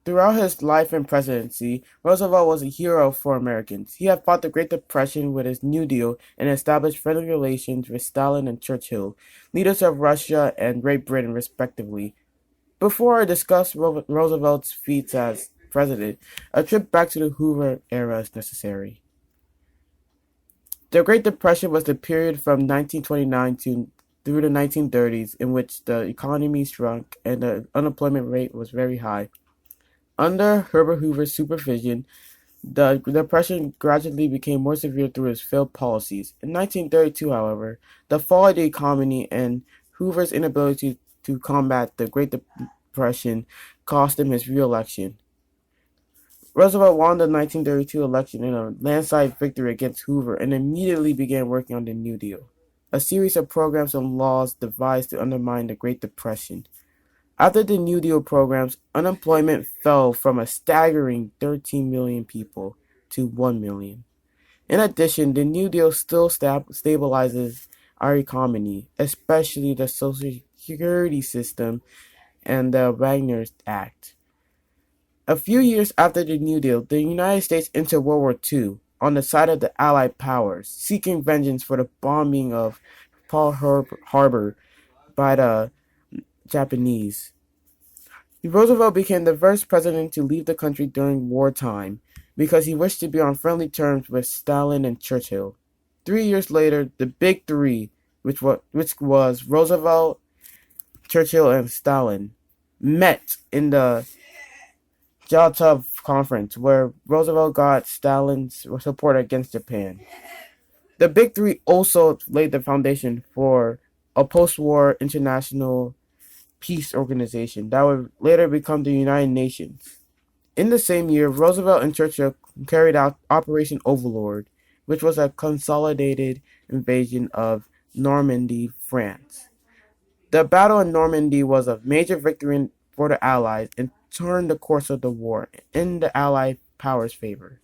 Throughout his life and presidency, Roosevelt was a hero for Americans. He had fought the Great Depression with his New Deal and established friendly relations with Stalin and Churchill, leaders of Russia and Great Britain, respectively. Before I discuss Roosevelt's feats as president, a trip back to the Hoover era is necessary. The Great Depression was the period from 1929 through the 1930s in which the economy shrunk and the unemployment rate was very high. Under Herbert Hoover's supervision, the Depression gradually became more severe through his failed policies. In 1932, however, the fall of the economy and Hoover's inability to combat the Great Depression cost him his re-election. Roosevelt won the 1932 election in a landslide victory against Hoover and immediately began working on the New Deal, a series of programs and laws devised to undermine the Great Depression. After the New Deal programs, unemployment fell from a staggering 13 million people to 1 million. In addition, the New Deal still stabilizes our economy, especially the Social Security system and the Wagner Act. A few years after the New Deal, the United States entered World War II on the side of the Allied powers, seeking vengeance for the bombing of Pearl Harbor by the Japanese. Roosevelt became the first president to leave the country during wartime because he wished to be on friendly terms with Stalin and Churchill. 3 years later, the Big Three, which was Roosevelt, Churchill, and Stalin, met in the Jalta Conference, where Roosevelt got Stalin's support against Japan. The Big Three also laid the foundation for a post-war international peace organization that would later become the United Nations. In the same year, Roosevelt and Churchill carried out Operation Overlord, which was a consolidated invasion of Normandy, France. The Battle of Normandy was a major victory for the Allies and turned the course of the war in the Allied powers' favor.